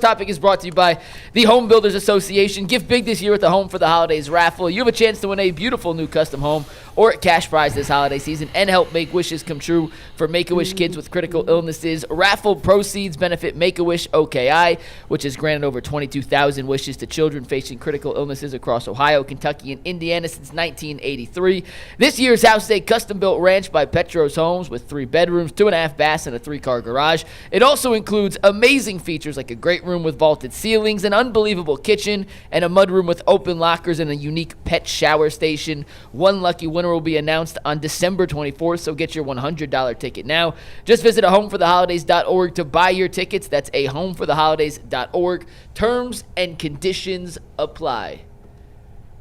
Topic is brought to you by the Home Builders Association. Give big this year with the Home for the Holidays raffle. You have a chance to win a beautiful new custom home or cash prize this holiday season and help make wishes come true for Make-A-Wish kids with critical illnesses. Raffle proceeds benefit Make-A-Wish OKI, which has granted over 22,000 wishes to children facing critical illnesses across Ohio, Kentucky, and Indiana since 1983. This year's house is a custom-built ranch by Petros Homes with 3 bedrooms, 2.5 baths, and a 3-car garage. It also includes amazing features like a great room with vaulted ceilings, an unbelievable kitchen, and a mudroom with open lockers and a unique pet shower station. One lucky winner will be announced on December 24th, so get your $100 ticket now. Just visit ahomefortheholidays.org to buy your tickets. That's ahomefortheholidays.org. Terms and conditions apply.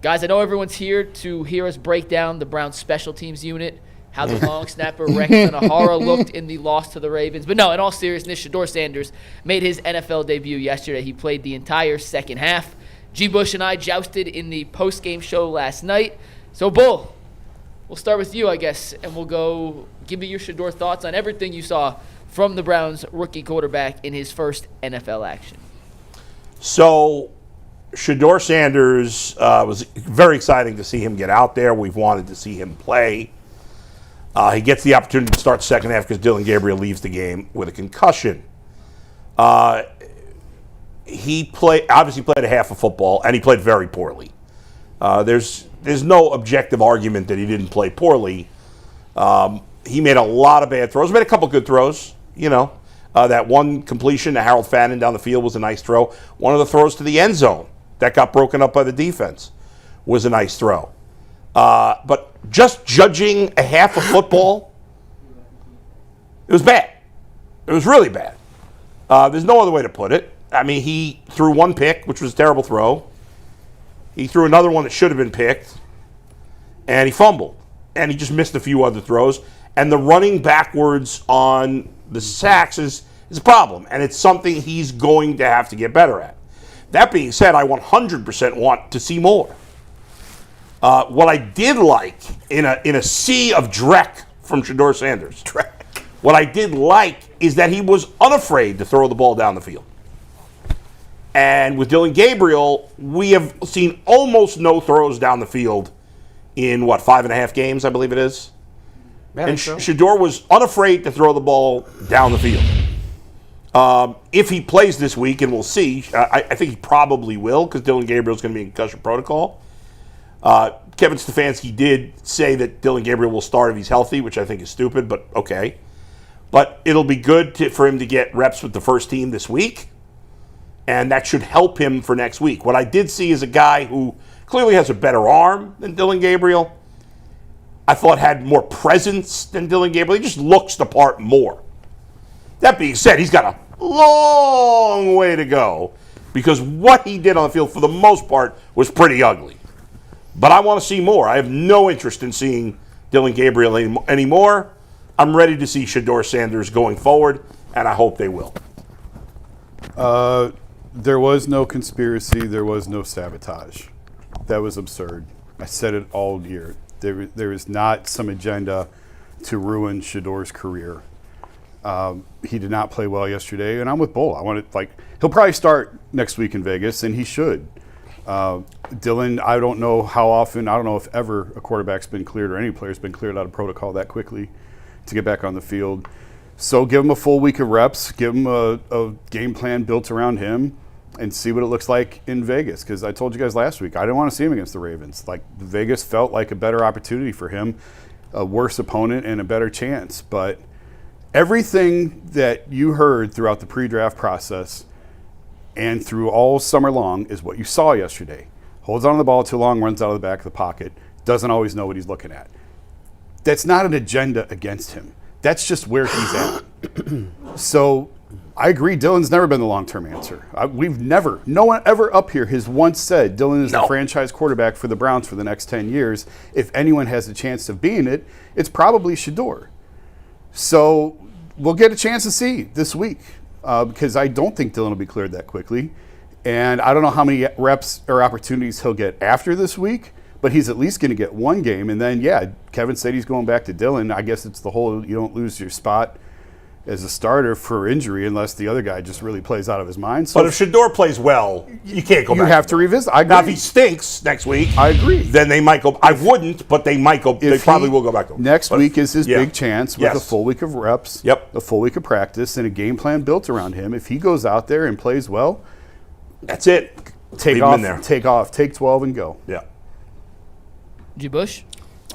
Guys, I know everyone's here to hear us break down the Browns special teams unit, how the long snapper Rex Anahara looked in the loss to the Ravens. But no, in all seriousness, Shedeur Sanders made his NFL debut yesterday. He played the entire second half. G. Bush and I jousted in the post-game show last night. So, Bull, we'll start with you, I guess, and we'll go give me your Shedeur thoughts on everything you saw from the Browns' rookie quarterback in his first NFL action. So, Shedeur Sanders was very exciting to see him get out there. We've wanted to see him play. He gets the opportunity to start the second half because Dillon Gabriel leaves the game with a concussion. He obviously played a half of football, and he played very poorly. There's no objective argument that he didn't play poorly. He made a lot of bad throws. Made a couple good throws, that one completion to Harold Fannin down the field was a nice throw. One of the throws to the end zone that got broken up by the defense was a nice throw. But just judging a half of football, it was bad. It was really bad. There's no other way to put it. I mean, he threw one pick, which was a terrible throw. He threw another one that should have been picked, and he fumbled. And he just missed a few other throws. And the running backwards on the sacks is a problem, and it's something he's going to have to get better at. That being said, I 100% want to see more. What I did like in a sea of dreck from Shedeur Sanders, what I did like is that he was unafraid to throw the ball down the field. And with Dillon Gabriel, we have seen almost no throws down the field in, 5.5 games, I believe it is? And Shedeur was unafraid to throw the ball down the field. If he plays this week, and we'll see, I think he probably will because Dillon Gabriel is going to be in concussion protocol. Kevin Stefanski did say that Dillon Gabriel will start if he's healthy, which I think is stupid, but okay. But it'll be good for him to get reps with the first team this week, and that should help him for next week. What I did see is a guy who clearly has a better arm than Dillon Gabriel. I thought had more presence than Dillon Gabriel. He just looks the part more. That being said, he's got a long way to go because what he did on the field for the most part was pretty ugly. But I want to see more. I have no interest in seeing Dillon Gabriel anymore. I'm ready to see Shedeur Sanders going forward, and I hope they will. There was no conspiracy. There was no sabotage. That was absurd. I said it all year. There is not some agenda to ruin Shedeur's career. He did not play well yesterday, and I'm with Bull. He'll probably start next week in Vegas, and he should. Dillon, I don't know how often, I don't know if ever a quarterback's been cleared or any player's been cleared out of protocol that quickly to get back on the field. So give him a full week of reps, give him a game plan built around him, and see what it looks like in Vegas. Because I told you guys last week, I didn't want to see him against the Ravens. Vegas felt like a better opportunity for him, a worse opponent and a better chance. But everything that you heard throughout the pre-draft process and through all summer long is what you saw yesterday. Holds on to the ball too long, runs out of the back of the pocket, doesn't always know what he's looking at. That's not an agenda against him. That's just where he's at. So I agree, Dillon's never been the long-term answer. No one ever up here has once said Dillon is the franchise quarterback for the Browns for the next 10 years. If anyone has a chance of being it, it's probably Shedeur. So we'll get a chance to see this week. Because I don't think Dillon will be cleared that quickly. And I don't know how many reps or opportunities he'll get after this week, but he's at least going to get one game. And then, Kevin said he's going back to Dillon. I guess it's the whole you don't lose your spot as a starter for injury unless the other guy just really plays out of his mind. So But if Shedeur plays well, you can't go you back. have to revisit. I agree. Now, if he stinks next week, I agree. then they might go. I wouldn't, but they might go. They probably will go back to him. Next But- week is his yeah. big chance with Yes. a full week of reps, Yep. a full week of practice, and a game plan built around him. If he goes out there and plays well, That's it. take Leave him in there. take 12 and go. Yeah. G. Bush?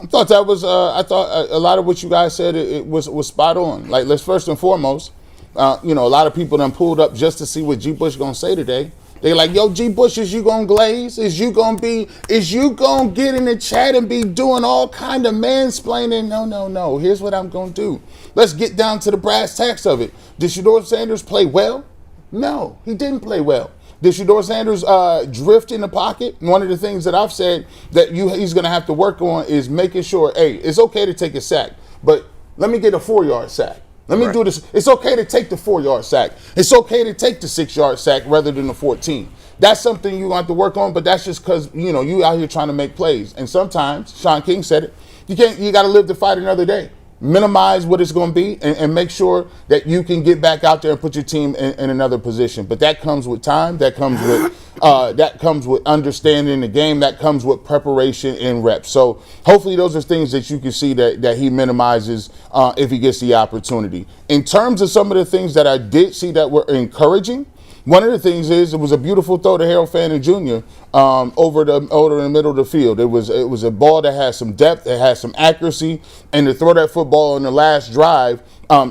I thought that was. I thought a lot of what you guys said it was spot on. Like, let's first and foremost, a lot of people done pulled up just to see what G. Bush gonna say today. They like, yo, G. Bush, is you gonna glaze? Is you gonna get in the chat and be doing all kind of mansplaining? No. Here's what I'm gonna do. Let's get down to the brass tacks of it. Did Shedeur Sanders play well? No, he didn't play well. Did Shedeur Sanders drift in the pocket? One of the things that I've said that he's going to have to work on is making sure, hey, it's okay to take a sack, but let me get a 4-yard sack. Let me do this. It's okay to take the 4-yard sack. It's okay to take the 6-yard sack rather than the 14. That's something you have to work on, but that's just because, you out here trying to make plays. And sometimes, Sean King said it, you got to live to fight another day. Minimize what it's going to be and make sure that you can get back out there and put your team in another position. But that comes with time. That comes with understanding the game. That comes with preparation and reps. So hopefully those are things that you can see that he minimizes if he gets the opportunity. In terms of some of the things that I did see that were encouraging, one of the things is it was a beautiful throw to Harold Fannin Jr. Over in the middle of the field. It was a ball that had some depth, it had some accuracy, and to throw that football on the last drive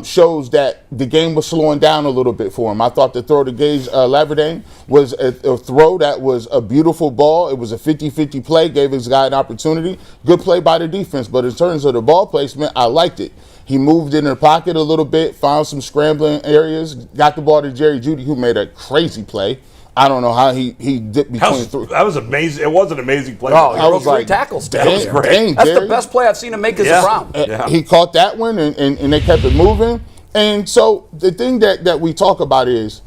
shows that the game was slowing down a little bit for him. I thought the throw to Gage Laverdane was a throw that was a beautiful ball. It was a 50-50 play, gave his guy an opportunity. Good play by the defense, but in terms of the ball placement, I liked it. He moved in the pocket a little bit, found some scrambling areas, got the ball to Jerry Jeudy, who made a crazy play. I don't know how he dipped between three. That was amazing. It was an amazing play. Oh, he I broke was 3 like, tackles. That was great. Dang, That's Jerry. the best play I've seen him make as a Brown. Yeah. He caught that one, and they kept it moving. And so the thing that we talk about is,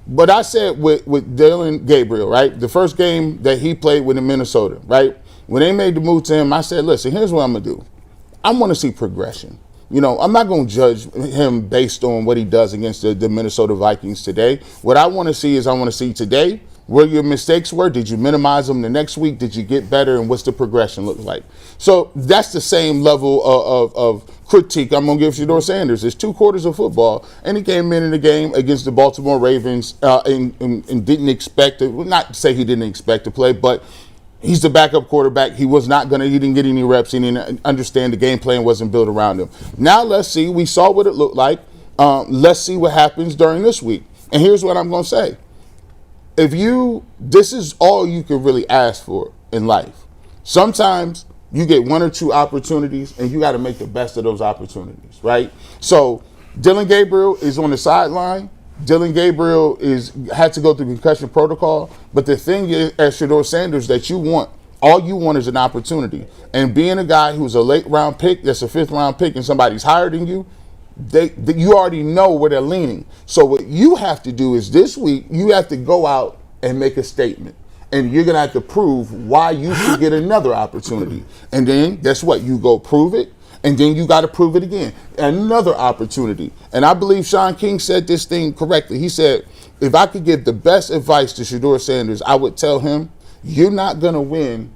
what I said with Dillon Gabriel, right? The first game that he played with in Minnesota, right? When they made the move to him, I said, listen, here's what I'm going to do. I want to see progression. I'm not going to judge him based on what he does against the Minnesota Vikings today. What I want to see is I want to see today where your mistakes were. Did you minimize them the next week? Did you get better? And what's the progression look like? So that's the same level of critique I'm going to give Shedeur Sanders. It's 2 quarters of football, and he came in the game against the Baltimore Ravens and didn't expect to, not to say he didn't expect to play, but he's the backup quarterback. He didn't get any reps. He didn't understand the game plan wasn't built around him. Now let's see. We saw what it looked like. Let's see what happens during this week. And here's what I'm going to say. This is all you can really ask for in life. Sometimes you get 1 or 2 opportunities and you got to make the best of those opportunities, right? So Dillon Gabriel is on the sideline. Dillon Gabriel had to go through concussion protocol, but the thing is, as Shedeur Sanders, that all you want is an opportunity. And being a guy who's a late round pick, that's a 5th round pick, and somebody's higher than you, you already know where they're leaning. So what you have to do is this week, you have to go out and make a statement. And you're going to have to prove why you should get another opportunity. And then guess what? You go prove it. And then you got to prove it again. Another opportunity. And I believe Sean King said this thing correctly. He said, if I could give the best advice to Shedeur Sanders, I would tell him, you're not going to win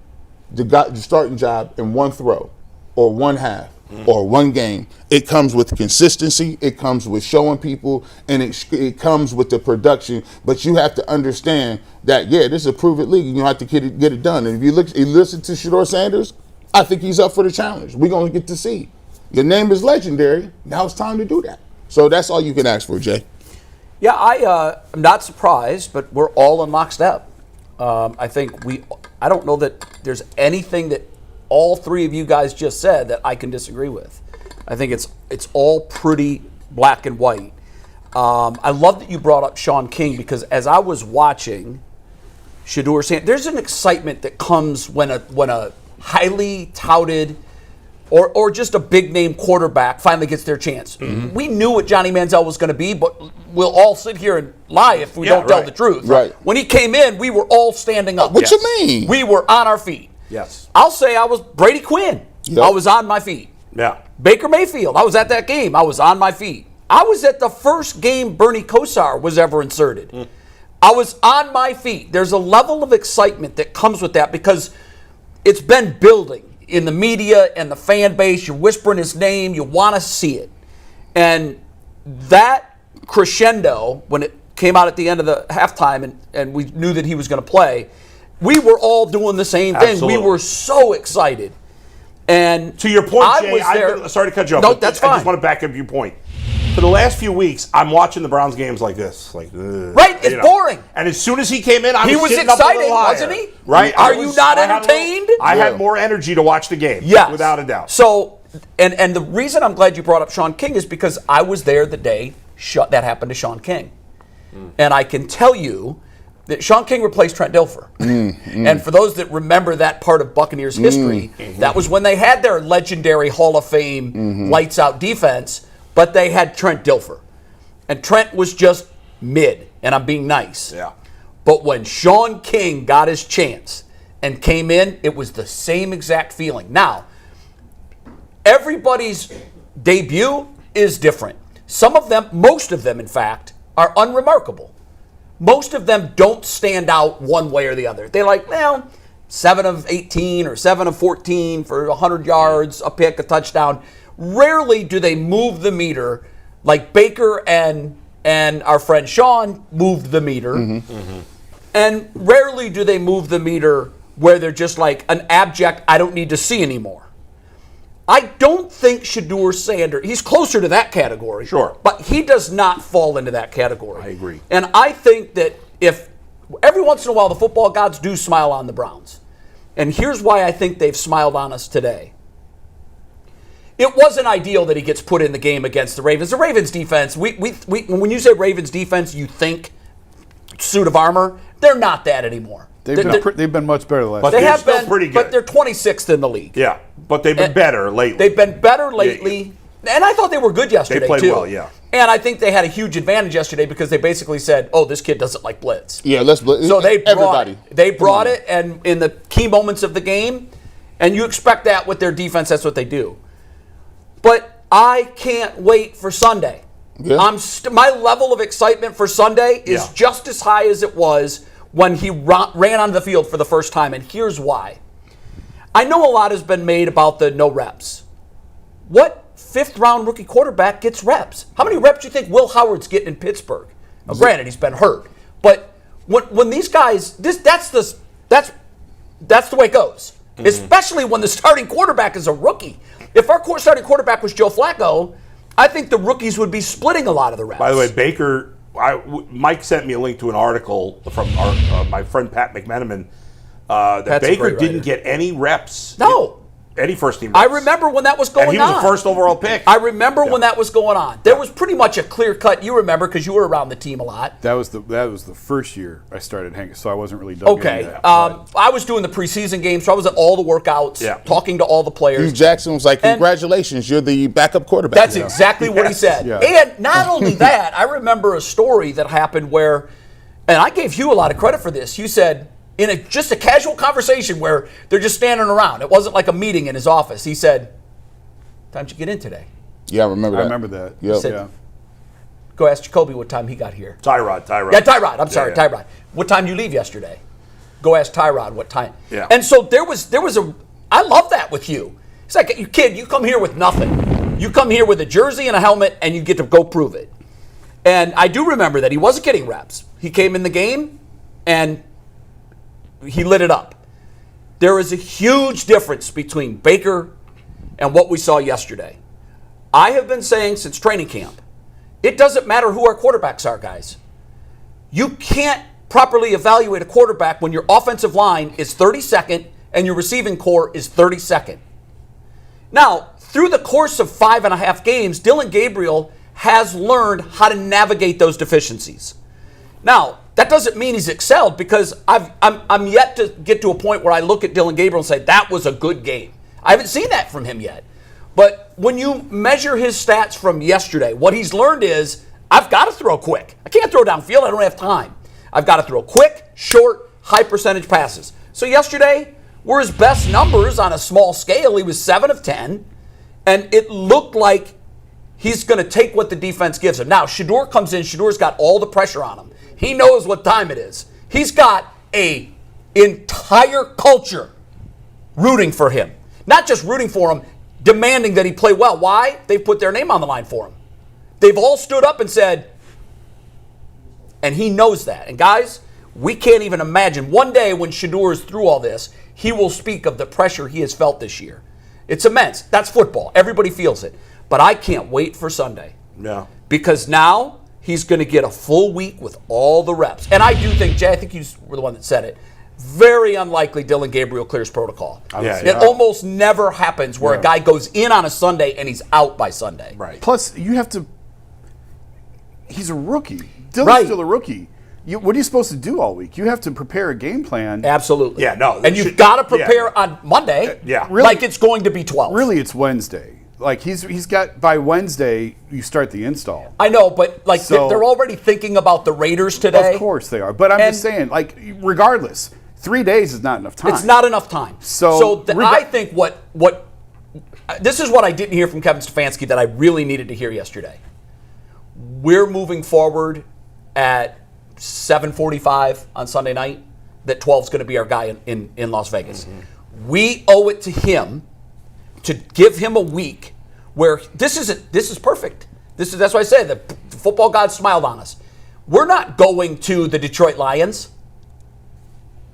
the starting job in 1 throw or 1 half or 1 game. It comes with consistency. It comes with showing people, and it comes with the production. But you have to understand that, this is a prove-it league, and you have to get it done. And if you listen to Shedeur Sanders, I think he's up for the challenge. We're going to get to see. Your name is legendary. Now it's time to do that. So that's all you can ask for, Jay. Yeah, I'm not surprised, but we're all in lockstep. I don't know that there's anything that all 3 of you guys just said that I can disagree with. I think it's all pretty black and white. I love that you brought up Sean King, because as I was watching Shedeur Sanders, there's an excitement that comes when a highly touted or just a big name quarterback finally gets their chance. Mm-hmm. We knew what Johnny Manziel was going to be, but we'll all sit here and lie if we don't tell the truth. Right. When he came in, we were all standing up. What you mean? We were on our feet. Yes. I'll say I was Brady Quinn. Yep. I was on my feet. Yeah. Baker Mayfield. I was at that game. I was on my feet. I was at the first game Bernie Kosar was ever inserted. I was on my feet. There's a level of excitement that comes with that because it's been building in the media and the fan base. You're whispering his name. You want to see it. And that crescendo, when it came out at the end of the halftime and we knew that he was going to play, we were all doing the same thing. Absolutely. We were so excited. And to your point, Jay, sorry to cut you off. No, but that's I fine. just want to back up your point. For the last few weeks, I'm watching the Browns games like this. Right, it's boring. And as soon as he came in, he was sitting up a excited, little higher, wasn't he? Right? Are you not entertained? I had more energy to watch the game. Yes. Without a doubt. So, and the reason I'm glad you brought up Sean King is because I was there the day that happened to Sean King. And I can tell you that Sean King replaced Trent Dilfer. And for those that remember that part of Buccaneers history, that was when they had their legendary Hall of Fame lights out defense, but they had Trent Dilfer. And Trent was just mid, and I'm being nice. Yeah. But when Sean King got his chance and came in, it was the same exact feeling. Now, everybody's debut is different. Some of them, most of them, in fact, are unremarkable. Most of them don't stand out one way or the other. They're like, well, 7 of 18 or 7 of 14 for 100 yards, a pick, a touchdown. Rarely do they move the meter like Baker and our friend Sean moved the meter. And rarely do they move the meter where they're just like an abject, I don't need to see anymore. I don't think Shedeur Sanders, he's closer to that category. Sure. But he does not fall into that category. I agree. And I think that if every once in a while the football gods do smile on the Browns. And here's why I think they've smiled on us today. It wasn't ideal that he gets put in the game against the Ravens. The Ravens defense, when you say Ravens defense, you think suit of armor. They're not that anymore. They've been much better the last. But They they're have still been, pretty good. but they're 26th in the league. Yeah, but they've been better lately. They've been better lately. And I thought they were good yesterday, They played too. well, yeah. And I think they had a huge advantage yesterday because they basically said, oh, this kid doesn't like blitz. Yeah, let's blitz. So they everybody. brought it, and in the key moments of the game, and you expect that with their defense, that's what they do. But I can't wait for Sunday. Yeah. My level of excitement for Sunday is just as high as it was when he ran onto the field for the first time, and here's why. I know a lot has been made about the no reps. What fifth-round rookie quarterback gets reps? How many reps do you think Will Howard's getting in Pittsburgh? Now, granted, he's been hurt, but when these guys, that's the way it goes. Especially when the starting quarterback is a rookie. If our starting quarterback was Joe Flacco, I think the rookies would be splitting a lot of the reps. By the way, Baker, Mike sent me a link to an article from my friend Pat McMenamin that Pat's a Baker great didn't writer. get any reps. No. Any first team I reps. remember when that was going on. And he was the first overall pick. I remember when that was going on. There was pretty much a clear cut. You remember because you were around the team a lot. That was the first year I started hanging, so I wasn't really dug Okay. into that. I was doing the preseason games, so I was at all the workouts, talking to all the players. Hugh Jackson was like, congratulations, you're the backup quarterback. That's exactly what he said. Yeah. And not only that, I remember a story that happened where, and I gave Hugh a lot of credit for this. Hugh said, in just a casual conversation where they're just standing around, it wasn't like a meeting in his office, he said, time did you get in today? Yeah, I remember that. I remember that. Yep. Yeah. Go ask Jacoby what time he got here. Tyrod. Yeah, Tyrod. I'm sorry, yeah. Tyrod. What time did you leave yesterday? Go ask Tyrod what time. Yeah. And so there was I love that with you. It's like, you kid, you come here with nothing. You come here with a jersey and a helmet, and you get to go prove it. And I do remember that he wasn't getting reps. He came in the game, and he lit it up. There is a huge difference between Baker and what we saw yesterday. I have been saying since training camp, it doesn't matter who our quarterbacks are, guys. You can't properly evaluate a quarterback when your offensive line is 32nd and your receiving core is 32nd. Now, through the course of 5.5 games, Dillon Gabriel has learned how to navigate those deficiencies. Now, that doesn't mean he's excelled because I'm yet to get to a point where I look at Dillon Gabriel and say, that was a good game. I haven't seen that from him yet. But when you measure his stats from yesterday, what he's learned is, I've got to throw quick. I can't throw downfield. I don't have time. I've got to throw quick, short, high percentage passes. So yesterday were his best numbers on a small scale. He was 7 of 10. And it looked like he's going to take what the defense gives him. Now, Shedeur comes in. Shedeur's got all the pressure on him. He knows what time it is. He's got a entire culture rooting for him. Not just rooting for him, demanding that he play well. Why? They've put their name on the line for him. They've all stood up and said, and he knows that. And guys, we can't even imagine. One day when Shedeur is through all this, he will speak of the pressure he has felt this year. It's immense. That's football. Everybody feels it. But I can't wait for Sunday. Yeah. Because now he's going to get a full week with all the reps. And I do think, Jay, I think you were the one that said it, very unlikely Dillon Gabriel clears protocol. It almost never happens where a guy goes in on a Sunday and he's out by Sunday. Right. Plus, you have to. He's a rookie. Dillon's still a rookie. What are you supposed to do all week? You have to prepare a game plan. Absolutely. Yeah, no. And you've got to prepare on Monday Really, like it's going to be 12. Really, it's Wednesday. Like he's got by Wednesday you start the install. I know, but like they're already thinking about the Raiders today. Of course they are. But I'm just saying, like, regardless, 3 days is not enough time. It's not enough time. I think what this is what I didn't hear from Kevin Stefanski that I really needed to hear yesterday. We're moving forward at 7:45 on Sunday night. That 12 is going to be our guy in Las Vegas. Mm-hmm. We owe it to him to give him a week where this is perfect. That's why I said the football god smiled on us. We're not going to the Detroit Lions.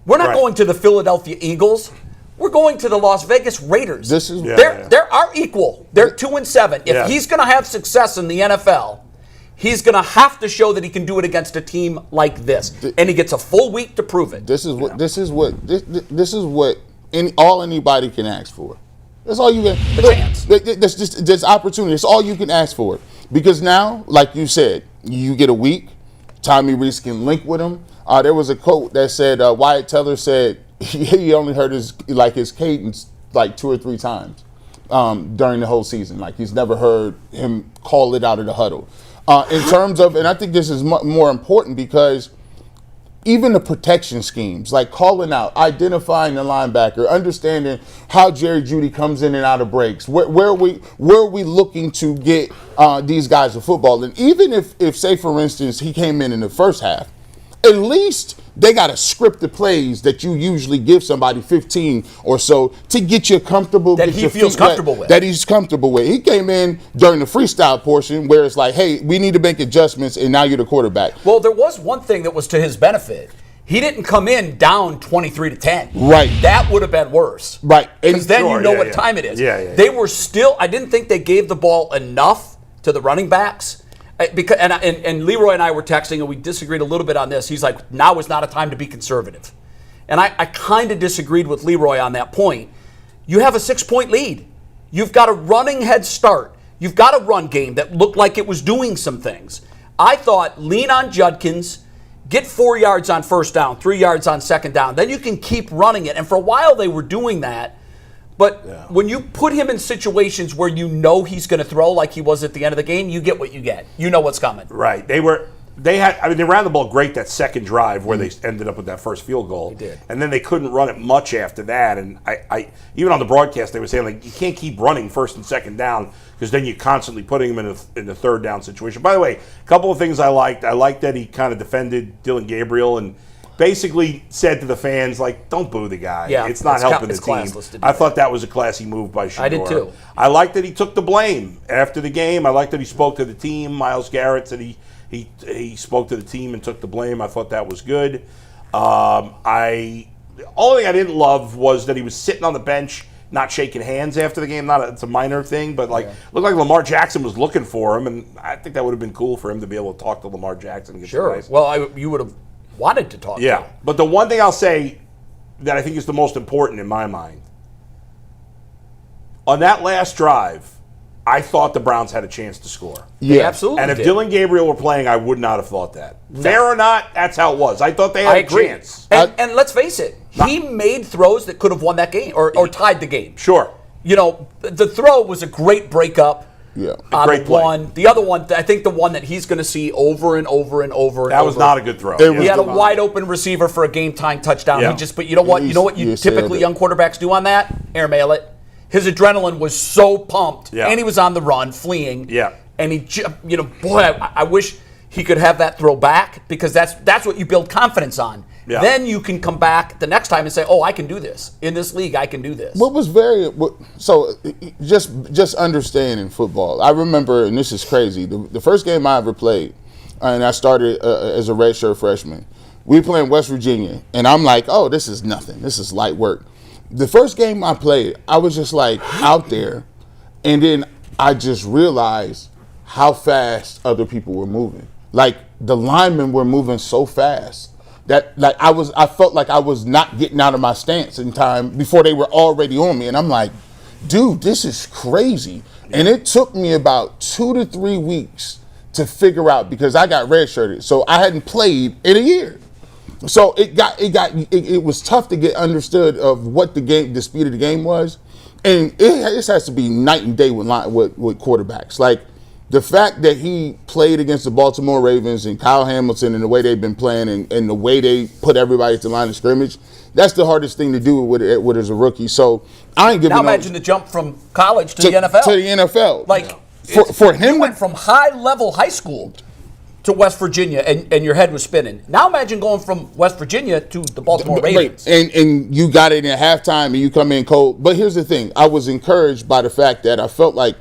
We're not going to the Philadelphia Eagles. We're going to the Las Vegas Raiders. They're our equal. They're 2-7. If he's going to have success in the NFL, he's going to have to show that he can do it against a team like this, and he gets a full week to prove it. This is what anybody can ask for. That's all you can. There's opportunity. It's all you can ask for. Because now, like you said, you get a week. Tommy Reese can link with him. There was a quote that said Wyatt Teller said he only heard his cadence like 2 or 3 times during the whole season. Like he's never heard him call it out of the huddle. In terms of, and I think this is more important because even the protection schemes, like calling out, identifying the linebacker, understanding how Jerry Jeudy comes in and out of breaks, where are we looking to get these guys to football? And even if say, for instance, he came in the first half, at least they got a scripted plays that you usually give somebody 15 or so to get you comfortable. That he feels comfortable with. That he's comfortable with. He came in during the freestyle portion where it's like, hey, we need to make adjustments, and now you're the quarterback. Well, there was one thing that was to his benefit. He didn't come in down 23-10. Right. That would have been worse. Right. Because then you know what time it is. They were still, I didn't think they gave the ball enough to the running backs. Because and Leroy and I were texting, and we disagreed a little bit on this. He's like, now is not a time to be conservative. And I kind of disagreed with Leroy on that point. You have a 6-point lead. You've got a running head start. You've got a run game that looked like it was doing some things. I thought lean on Judkins, get 4 yards on first down, 3 yards on second down. Then you can keep running it. And for a while they were doing that. But when you put him in situations where you know he's going to throw like he was at the end of the game, you get what you get. You know what's coming. Right. They ran the ball great that second drive where they ended up with that first field goal. They did. And then they couldn't run it much after that. And I even on the broadcast they were saying, like, you can't keep running first and second down because then you're constantly putting him in the third down situation. By the way, a couple of things I liked. I liked that he kind of defended Dillon Gabriel and basically said to the fans, like, don't boo the guy. Yeah, it's not helping the team. I thought that was a classy move by Shedeur. I did too. I liked that he took the blame after the game. I liked that he spoke to the team. Myles Garrett said he spoke to the team and took the blame. I thought that was good. The only thing I didn't love was that he was sitting on the bench, not shaking hands after the game. It's a minor thing, but looked like Lamar Jackson was looking for him, and I think that would have been cool for him to be able to talk to Lamar Jackson. And get sure. Nice. Well, you would have wanted to talk to him. But the one thing I'll say that I think is the most important in my mind, on that last drive, I thought the Browns had a chance to score. Yeah, absolutely. And if Dillon Gabriel were playing, I would not have thought that. No. Fair or not, that's how it was. I thought they had a chance. And let's face it, he made throws that could have won that game or tied the game. Sure. You know, the throw was a great breakup. Yeah, great play. One. The other one, I think the one that he's going to see over and over and over. That was not a good throw. He had a wide open receiver for a game-tying touchdown. Yeah. But you know what? You know what typically young quarterbacks do on that? Airmail it. His adrenaline was so pumped, and he was on the run, fleeing. Yeah. and I wish he could have that throw back, because that's what you build confidence on. Yeah. Then you can come back the next time and say, oh, I can do this. In this league, I can do this. What was just understanding football. I remember, and this is crazy, the first game I ever played, and I started as a redshirt freshman. We playing West Virginia, and I'm like, oh, this is nothing. This is light work. The first game I played, I was just like out there, and then I just realized how fast other people were moving. Like the linemen were moving so fast that I felt like I was not getting out of my stance in time before they were already on me. And I'm like, dude, this is crazy. And it took me about 2 to 3 weeks to figure out, because I got redshirted. So I hadn't played in a year. So it was tough to get understood of what the speed of the game was. And it has to be night and day with quarterbacks. Like, the fact that he played against the Baltimore Ravens and Kyle Hamilton and the way they've been playing and the way they put everybody at the line of scrimmage, that's the hardest thing to do with as a rookie. So I ain't giving now imagine the jump from college to the NFL. To the NFL. Like, for him, you went from high-level high school to West Virginia, and your head was spinning. Now imagine going from West Virginia to the Baltimore Ravens. And you got it in halftime and you come in cold. But here's the thing. I was encouraged by the fact that I felt like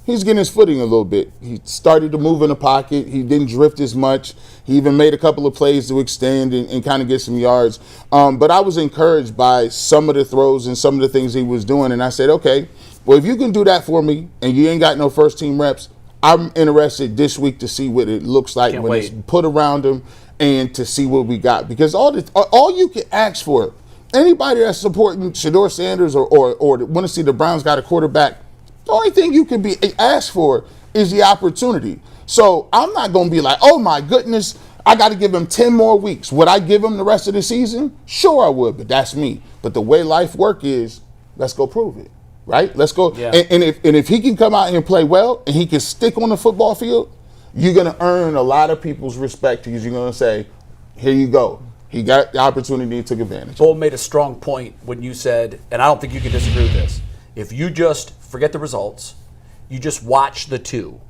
he's getting his footing a little bit. He started to move in the pocket. He didn't drift as much. He even made a couple of plays to extend and kind of get some yards. But I was encouraged by some of the throws and some of the things he was doing. And I said, okay, well, if you can do that for me and you ain't got no first-team reps, I'm interested this week to see what it looks like when it's put around him and to see what we got. Because all you can ask for, anybody that's supporting Shedeur Sanders or want to see the Browns got a quarterback, the only thing you can be asked for is the opportunity. So I'm not going to be like, oh, my goodness, I got to give him 10 more weeks. Would I give him the rest of the season? Sure I would, but that's me. But the way life work is, let's go prove it, right? Let's go. Yeah. And if he can come out and play well and he can stick on the football field, you're going to earn a lot of people's respect, because you're going to say, here you go. He got the opportunity and took advantage. Bull made a strong point when you said, and I don't think you can disagree with this, if you just forget the results, you just watch the two.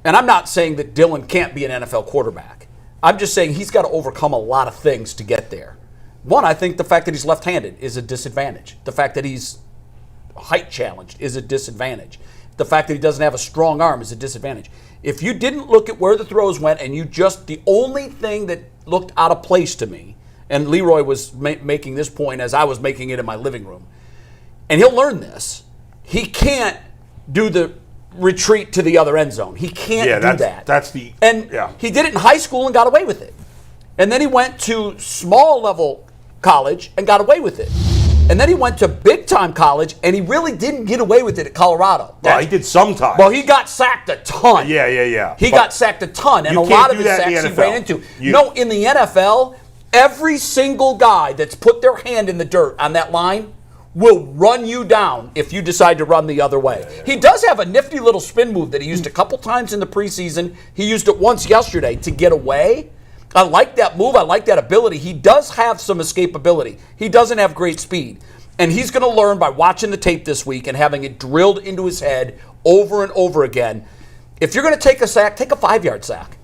And I'm not saying that Dillon can't be an NFL quarterback. I'm just saying he's got to overcome a lot of things to get there. One, I think the fact that he's left-handed is a disadvantage. The fact that he's height challenged is a disadvantage. The fact that he doesn't have a strong arm is a disadvantage. If you didn't look at where the throws went and the only thing that looked out of place to me, and Leroy was making this point as I was making it in my living room, and he'll learn this, he can't do the retreat to the other end zone. He can't do that. He did it in high school and got away with it. And then he went to small level college and got away with it. And then he went to big time college and he really didn't get away with it at Colorado. Well, he did sometimes. Well, he got sacked a ton. Yeah. He got sacked a ton, and a lot of the sacks he ran into. In the NFL, every single guy that's put their hand in the dirt on that line will run you down if you decide to run the other way. He does have a nifty little spin move that he used a couple times in the preseason. He used it once yesterday to get away. I like that move. I like that ability. He does have some escapability. He doesn't have great speed. And he's going to learn by watching the tape this week and having it drilled into his head over and over again. If you're going to take a sack, take a 5-yard sack.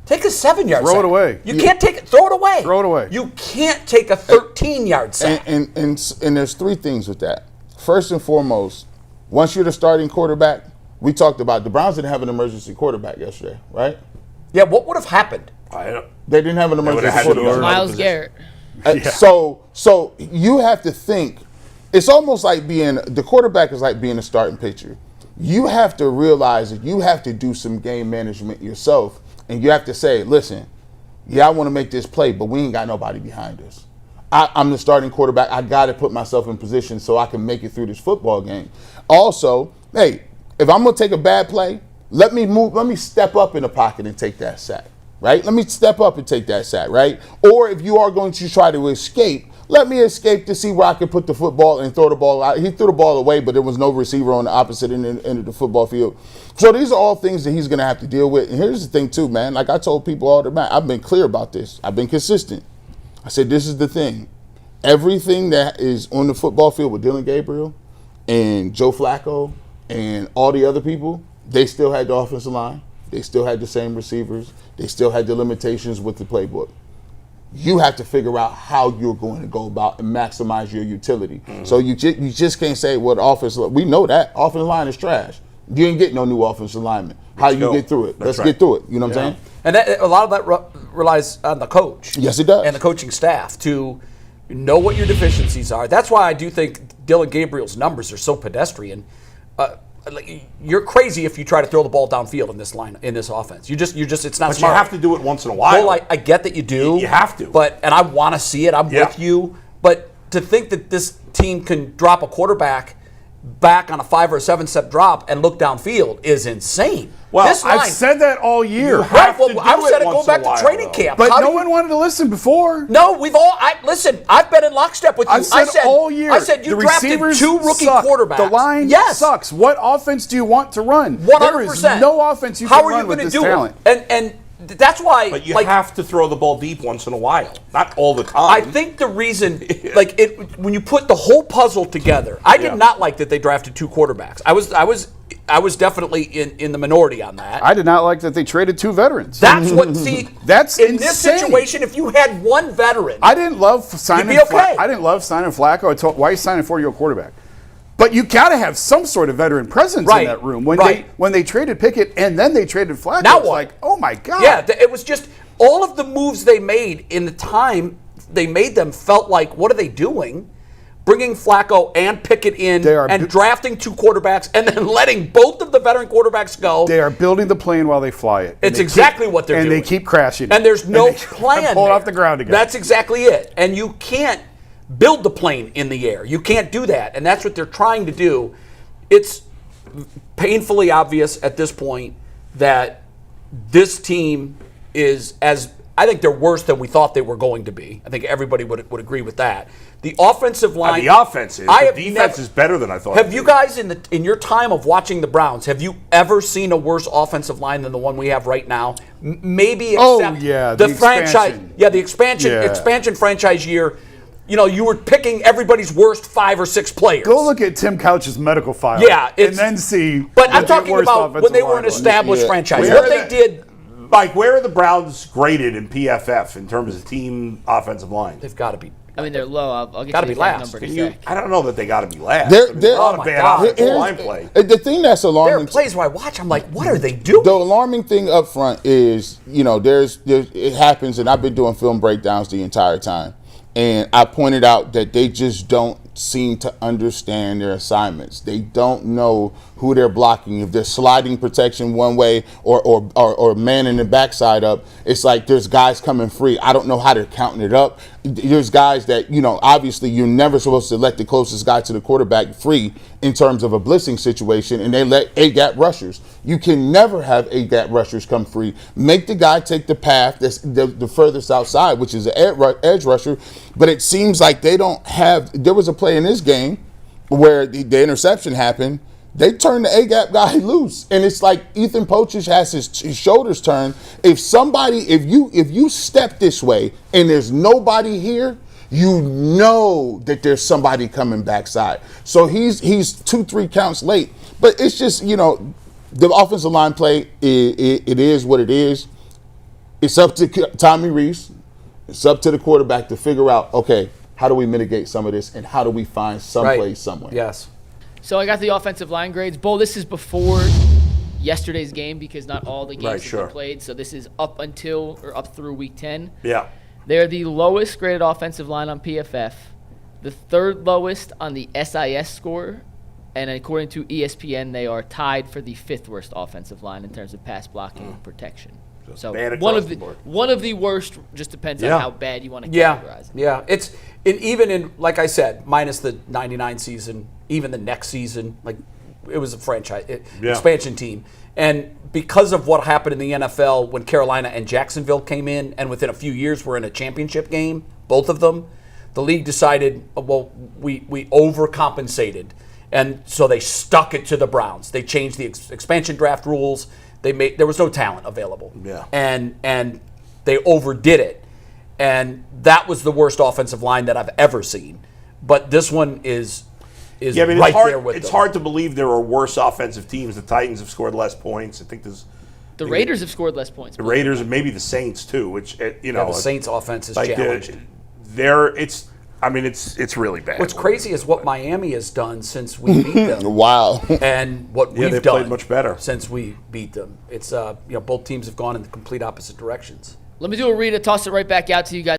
Take a 7-yard sack. Throw it away. You can't take it. Throw it away. Throw it away. You can't take a 13-yard sack. And there's 3 things with that. First and foremost, once you're the starting quarterback, we talked about the Browns didn't have an emergency quarterback yesterday, right? Yeah, what would have happened? They didn't have an emergency quarterback. Miles Garrett. So you have to think, it's almost like the quarterback is like being a starting pitcher. You have to realize that you have to do some game management yourself, and you have to say, listen, I want to make this play, but we ain't got nobody behind us. I'm the starting quarterback. I got to put myself in position so I can make it through this football game. Also, hey, if I'm going to take a bad play, let me step up in the pocket and take that sack, right? Let me step up and take that sack, right? Or if you are going to try to escape, let me escape to see where I can put the football and throw the ball out. He threw the ball away, but there was no receiver on the opposite end of the football field. So these are all things that he's going to have to deal with. And here's the thing, too, man. Like I told people all the time, I've been clear about this. I've been consistent. I said, this is the thing. Everything that is on the football field with Dillon Gabriel and Joe Flacco and all the other people, They still had the offensive line. They still had the same receivers. They still had the limitations with the playbook. You have to figure out how you're going to go about and maximize your utility. So you just can't say, well, the offensive, we know that. Offensive line is trash. You ain't getting no new offensive lineman. How you get through it? Let's get through it. You know what I'm saying? And a lot of that relies on the coach. Yes, it does. And the coaching staff to know what your deficiencies are. That's why I do think Dillon Gabriel's numbers are so pedestrian. You're crazy if you try to throw the ball downfield in this offense. It's not But smart. you have to do it once in a while. Well, I get that you do. You have to. And I want to see it. I'm with you. But to think that this team can drop a quarterback back on a 5 or 7 step drop and look downfield is insane. Well, this line, I've said that all year. have to do I've said it once going back in a while, to training though. camp. But How no do you- one wanted to listen before. No, listen, I've been in lockstep with you. I've said all year. I said you the drafted receivers 2 rookie suck. quarterbacks. The line sucks. What offense do you want to run? 100%. There is no offense you How can are run you with gonna this do talent. it? And that's why. But you have to throw the ball deep once in a while, not all the time. I think the reason, when you put the whole puzzle together, I did not like that they drafted 2 quarterbacks. I was definitely in the minority on that. I did not like that they traded 2 veterans. That's That's in this insane. situation. If you had 1 veteran, I didn't love signing. You'd be okay. I didn't love signing Flacco. I told, why are you signing a 4-year-old quarterback? But you got to have some sort of veteran presence in that room. When they traded Pickett and then they traded Flacco, Now it's what? like, oh my god. Yeah, it was just all of the moves they made in the time they made them felt like, what are they doing? Bringing Flacco and Pickett in and drafting 2 quarterbacks and then letting both of the veteran quarterbacks go. They are building the plane while they fly it. It's exactly what they're doing. And they keep crashing. And there's no plan. Pull it off the ground again. That's exactly it. And you can't build the plane in the air. You can't do that. And that's what they're trying to do. It's painfully obvious at this point that this team is I think they're worse than we thought they were going to be. I think everybody would agree with that. The offensive line. The offense is. The defense is better than I thought. Have you guys, in your time of watching the Browns, have you ever seen a worse offensive line than the one we have right now? Maybe except the franchise. expansion. Yeah, the expansion franchise year. You were picking everybody's worst 5 or 6 players. Go look at Tim Couch's medical file. Yeah, and then see. But I'm talking about when they were an established franchise. Where What they did. Mike, where are the Browns graded in PFF in terms of team offensive line? They've got to be. I mean, they're low. I'll get Gotta you be the last. number in a sec. I don't know that they got to be last. They're- A lot oh of my bad God. offensive line play. The thing that's alarming. There are plays where I watch, I'm like, what are they doing? The alarming thing up front is, there's it happens, and I've been doing film breakdowns the entire time, and I pointed out that they just don't seem to understand their assignments. They don't know who they're blocking. If they're sliding protection one way or man in the backside up, it's like there's guys coming free. I don't know how they're counting it up. There's guys that, obviously you're never supposed to let the closest guy to the quarterback free in terms of a blitzing situation, and they let A-gap rushers. You can never have A-gap rushers come free. Make the guy take the path that's the furthest outside, which is the edge rusher, but it seems like they don't have. There was a play in this game where the interception happened. They turned the A-gap guy loose, and it's like Ethan Pochich has his shoulders turned. If you step this way and there's nobody here, you know that there's somebody coming backside. So he's 2-3 counts late, but it's just the offensive line play. It is what it is. It's up to Tommy Rees. It's up to the quarterback to figure out, okay, how do we mitigate some of this, and how do we find some place somewhere? Yes. So I got the offensive line grades. Bull, this is before yesterday's game because not all the games have been played. So this is up through week 10. Yeah. They're the lowest graded offensive line on PFF, the 3rd lowest on the SIS score, and according to ESPN, they are tied for the 5th worst offensive line in terms of pass blocking and protection. So one of the worst. Just depends on how bad you want to categorize it. Yeah, it's even in, like I said, minus the '99 season, even the next season, like it was a franchise expansion team, and because of what happened in the NFL when Carolina and Jacksonville came in, and within a few years were in a championship game, both of them, the league decided, well, we overcompensated, and so they stuck it to the Browns. They changed the expansion draft rules. There was no talent available. Yeah. And they overdid it. And that was the worst offensive line that I've ever seen. But this one is is Yeah, I mean, right there with it's them. hard to believe there are worse offensive teams. The Titans have scored less points. I think The Raiders have scored less points. the Raiders and maybe the Saints too, which The Saints' offense is like challenged. it's really bad. What's crazy is what Miami has done since we beat them. Wow. And what we've they've done played much better since we beat them. It's both teams have gone in the complete opposite directions. Let me do a read and toss it right back out to you guys.